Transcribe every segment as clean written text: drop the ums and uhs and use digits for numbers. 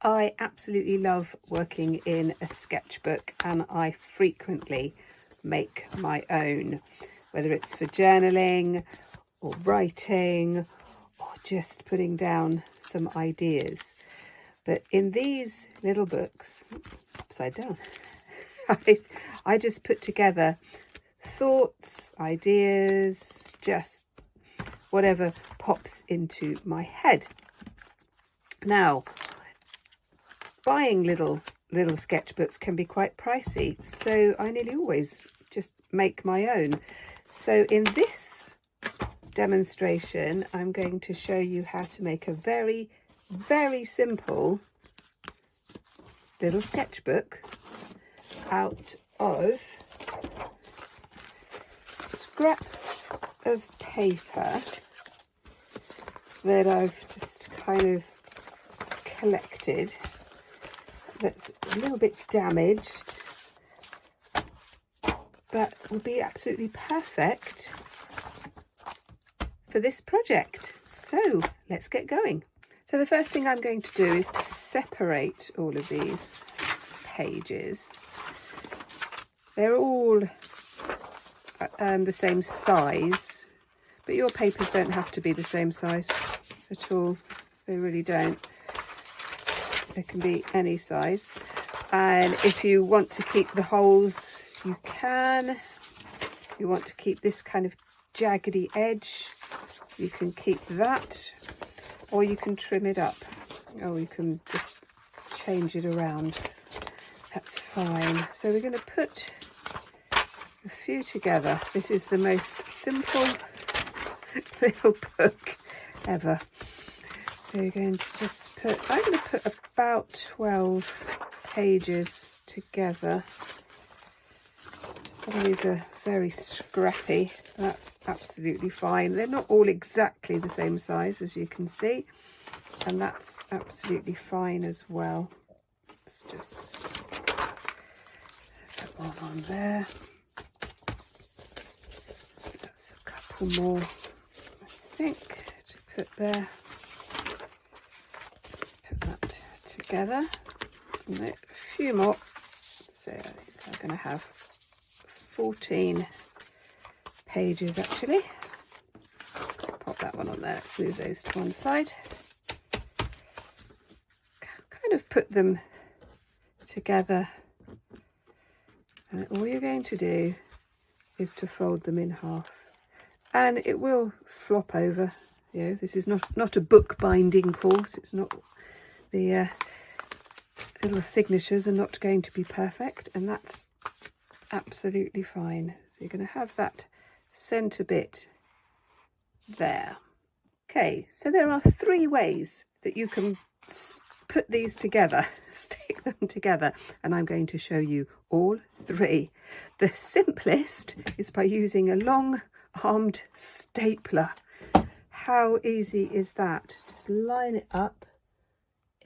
I absolutely love working in a sketchbook, and I frequently make my own, whether it's for journaling or writing or just putting down some ideas. But in these little books, upside down, I just put together thoughts, ideas, just whatever pops into my head. Now, buying little sketchbooks can be quite pricey, so I nearly always just make my own. So in this demonstration, I'm going to show you how to make a very, very simple little sketchbook out of scraps of paper that I've just kind of collected, that's a little bit damaged, but will be absolutely perfect for this project. So let's get going. So the first thing I'm going to do is to separate all of these pages. They're all the same size, but your papers don't have to be the same size at all. They really don't. They can be any size, and if you want to keep the holes, you can. If you want to keep this kind of jaggedy edge, you can keep that, or you can trim it up, or you can just change it around. That's fine. So we're going to put a few together. This is the most simple little book ever. So you're going to just put, I'm going to put about 12 pages together. Some of these are very scrappy. That's absolutely fine. They're not all exactly the same size, as you can see, and that's absolutely fine as well. Let's just put one on there. That's a couple more, I think, to put there. Together, and a few more, so I think I'm going to have 14 pages actually. Pop that one on there. Let's move those to one side. Kind of put them together, and all you're going to do is to fold them in half, and it will flop over. You know, this is not a book binding course. It's not. The little signatures are not going to be perfect, and that's absolutely fine. So you're going to have that centre bit there. Okay, so there are 3 ways that you can put these together, stick them together, and I'm going to show you all 3. The simplest is by using a long armed stapler. How easy is that? Just line it up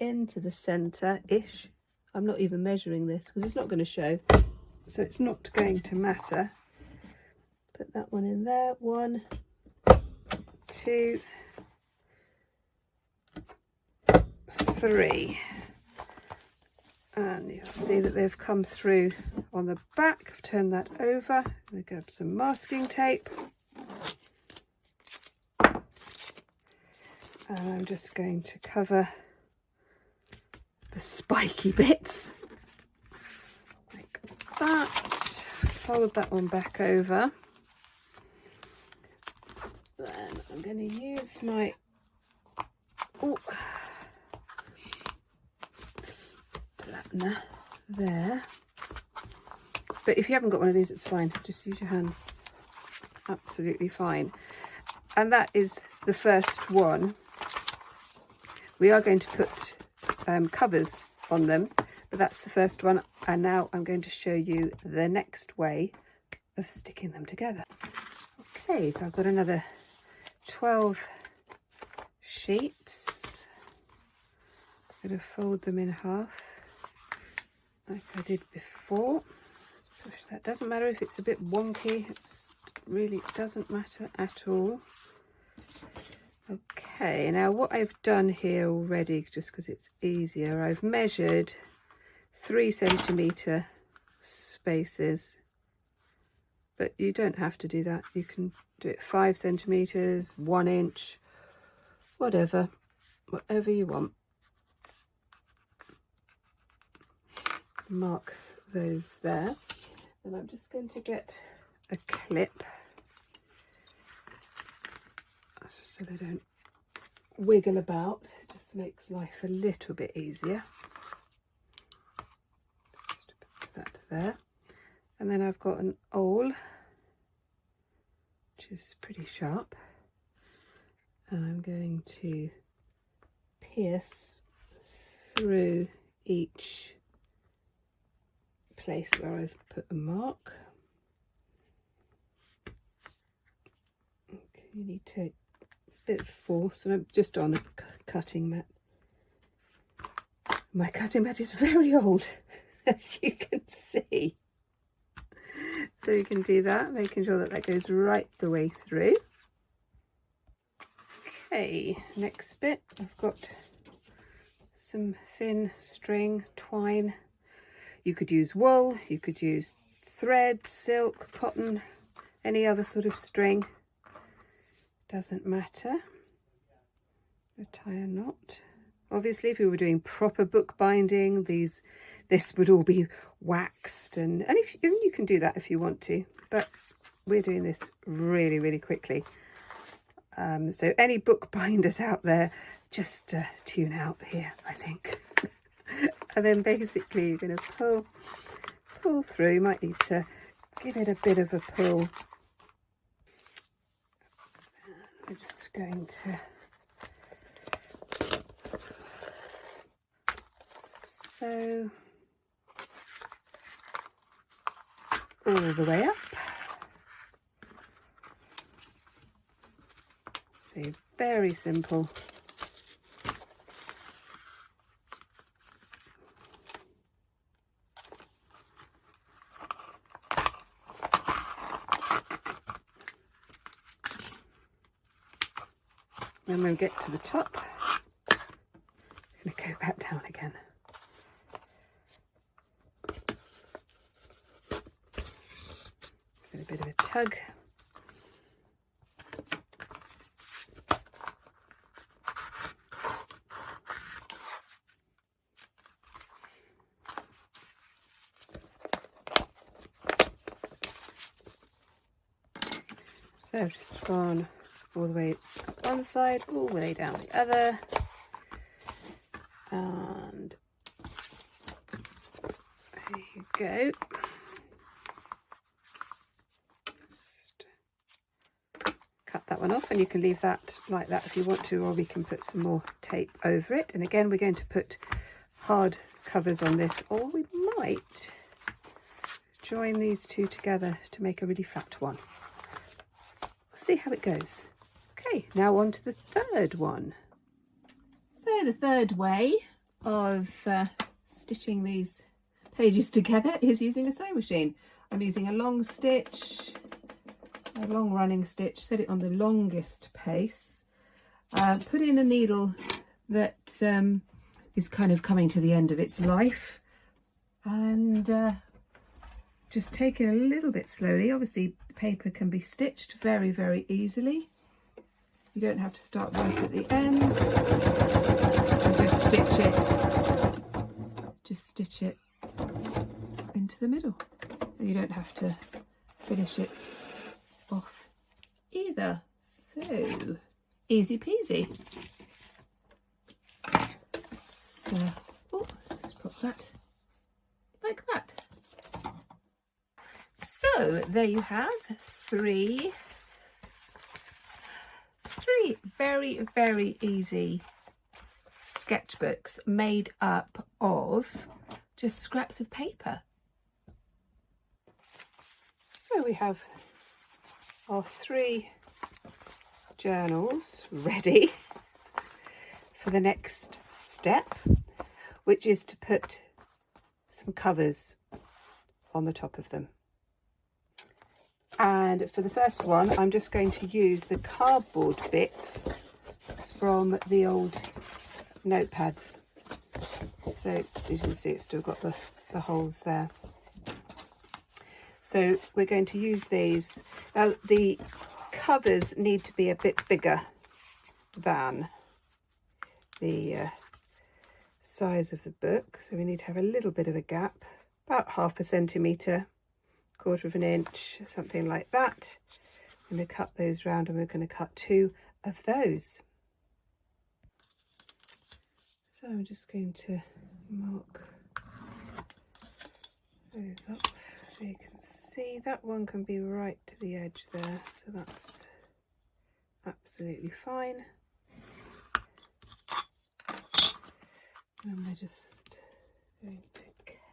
into the centre-ish. I'm not even measuring this because it's not going to show, so it's not going to matter. Put that one in there. 1, 2, 3, and you'll see that they've come through on the back. I've turned that over. I'm going to grab some masking tape, and I'm just going to cover the spiky bits like that. Fold that one back over. Then I'm going to use my flattener there, but if you haven't got one of these, it's fine, just use your hands. Absolutely fine. And that is the first one. We are going to put covers on them, but that's the first one, and now I'm going to show you the next way of sticking them together. Okay, so I've got another 12 sheets. I'm going to fold them in half like I did before. Let's push that. Doesn't matter if it's a bit wonky, it really doesn't matter at all. Okay, now what I've done here already, just because it's easier, I've measured 3 centimetre spaces, but you don't have to do that. You can do it 5 centimetres, 1 inch, whatever you want. Mark those there, and I'm just going to get a clip so they don't wiggle about. It just makes life a little bit easier. Just put that there, and then I've got an awl which is pretty sharp, and I'm going to pierce through each place where I've put a mark. Okay, you need to bit of force, and I'm just on a cutting mat. My cutting mat is very old, as you can see. So you can do that, making sure that that goes right the way through. Okay, next bit, I've got some thin string, twine. You could use wool, you could use thread, silk, cotton, any other sort of string. Doesn't matter. I'll tie a knot. Obviously, if we were doing proper book binding, this would all be waxed, and if you can do that if you want to, but we're doing this really, really quickly. So any book binders out there, just tune out here, I think. And then basically you're going to pull through. You might need to give it a bit of a pull. I'm just going to sew all the way up. So very simple. Then when we get to the top, I'm going to go back down again. Give it a bit of a tug. So I've just gone all the way up one side, all the way down the other, and there you go. Just cut that one off, and you can leave that like that if you want to, or we can put some more tape over it. And again, we're going to put hard covers on this, or we might join these two together to make a really fat one. See how it goes. Okay, now on to the third one. So the third way of stitching these pages together is using a sewing machine. I'm using a long stitch, a long running stitch, set it on the longest pace, put in a needle that is kind of coming to the end of its life, and just take it a little bit slowly. Obviously the paper can be stitched very, very easily. You don't have to start right at the end. And just stitch it into the middle. And you don't have to finish it off either. So easy peasy. So let's put that like that. So there you have three very, very easy sketchbooks made up of just scraps of paper. So we have our 3 journals ready for the next step, which is to put some covers on the top of them. And for the first one, I'm just going to use the cardboard bits from the old notepads. So it's, as you can see, it's still got the holes there. So we're going to use these. Now the covers need to be a bit bigger than the size of the book. So we need to have a little bit of a gap, about 1/2 centimetre, 1/4 of an inch, something like that. I'm going to cut those round, and we're going to cut 2 of those. So I'm just going to mark those up so you can see. That one can be right to the edge there, so that's absolutely fine. And we're just going to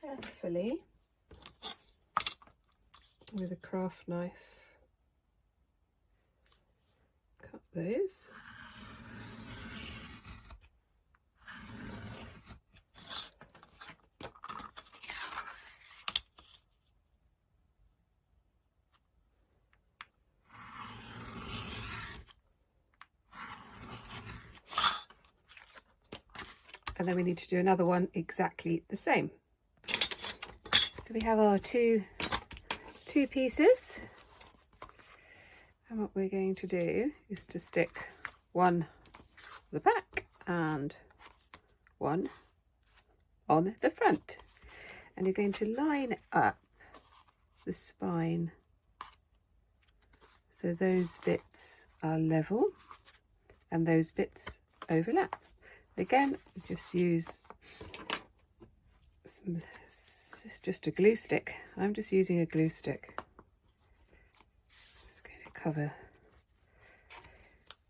carefully, with a craft knife, cut those. And then we need to do another one exactly the same. So we have our two pieces, and what we're going to do is to stick one on the back and one on the front, and you're going to line up the spine so those bits are level and those bits overlap. Again, just use just a glue stick. I'm just using a glue stick. Just going to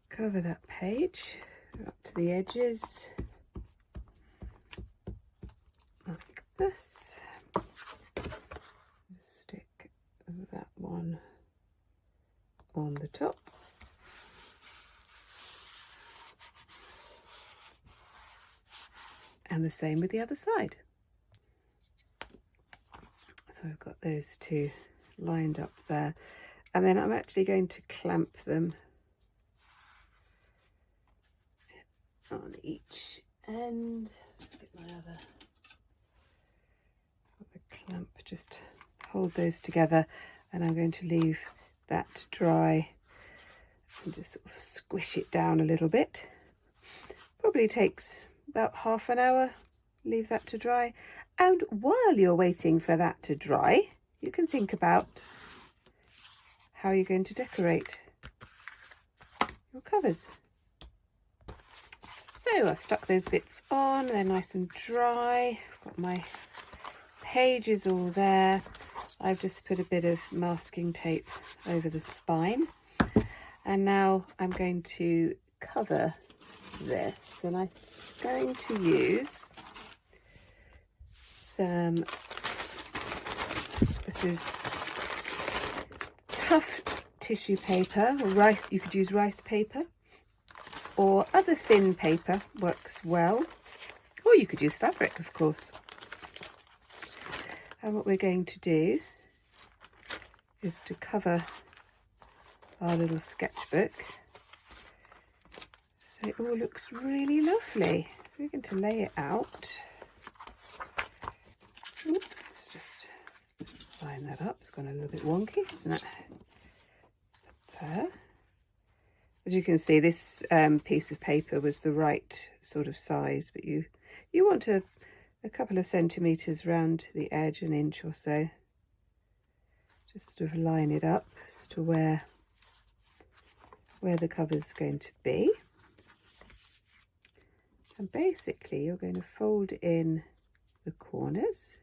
cover that page up to the edges like this. Just stick that one on the top. And the same with the other side. So I've got those two lined up there, and then I'm actually going to clamp them on each end. Get my other clamp, just hold those together, and I'm going to leave that to dry and just sort of squish it down a little bit. Probably takes about half an hour. Leave that to dry, and while you're waiting for that to dry, you can think about how you're going to decorate your covers. So I've stuck those bits on, they're nice and dry. I've got my pages all there. I've just put a bit of masking tape over the spine, and now I'm going to cover this, and I'm going to use some, this is tough tissue paper, or rice, you could use rice paper, or other thin paper works well, or you could use fabric, of course. And what we're going to do is to cover our little sketchbook so it all looks really lovely. So we're going to lay it out. Let's just line that up. It's gone a little bit wonky, isn't it? There. As you can see, this piece of paper was the right sort of size, but you want a couple of centimetres round the edge, an inch or so. Just sort of line it up as to where the cover's going to be. And basically you're going to fold in the corners,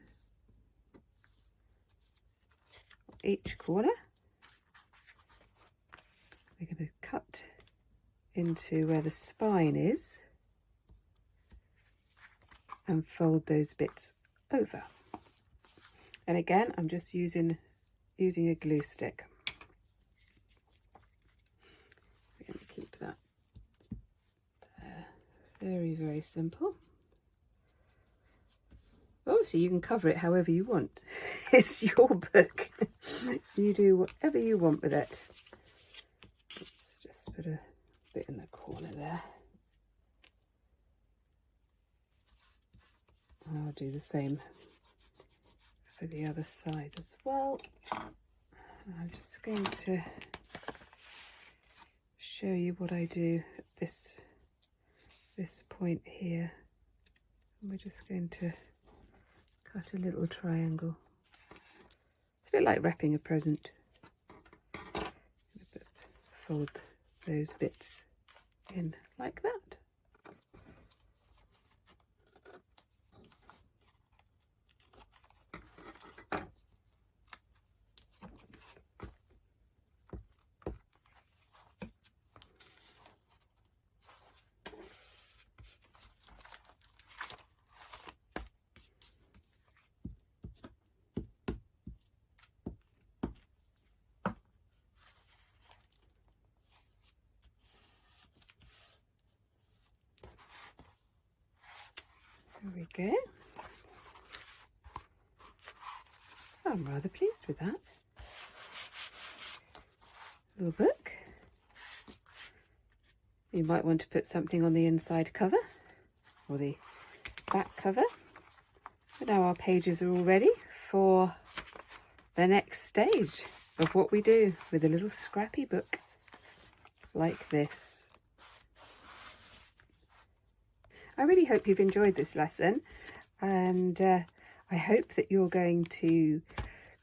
each corner. We're going to cut into where the spine is and fold those bits over. And again, I'm just using a glue stick. We're going to keep that there. Very, very simple. Oh, so you can cover it however you want. It's your book. You do whatever you want with it. Let's just put a bit in the corner there. And I'll do the same for the other side as well. I'm just going to show you what I do at this point here. And we're just going to cut a little triangle. It's a bit like wrapping a present. But fold those bits in like that. There we go. I'm rather pleased with that. Little book. You might want to put something on the inside cover or the back cover. But now our pages are all ready for the next stage of what we do with a little scrappy book like this. I really hope you've enjoyed this lesson, and I hope that you're going to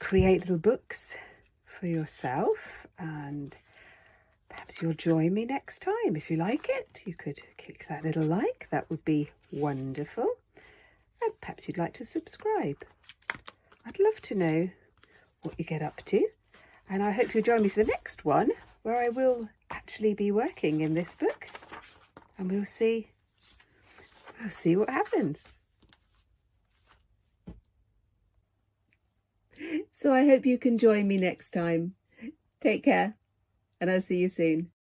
create little books for yourself, and perhaps you'll join me next time. If you like it, you could click that little like, that would be wonderful, and perhaps you'd like to subscribe. I'd love to know what you get up to, and I hope you'll join me for the next one, where I will actually be working in this book, and we'll see what happens. So I hope you can join me next time. Take care, and I'll see you soon.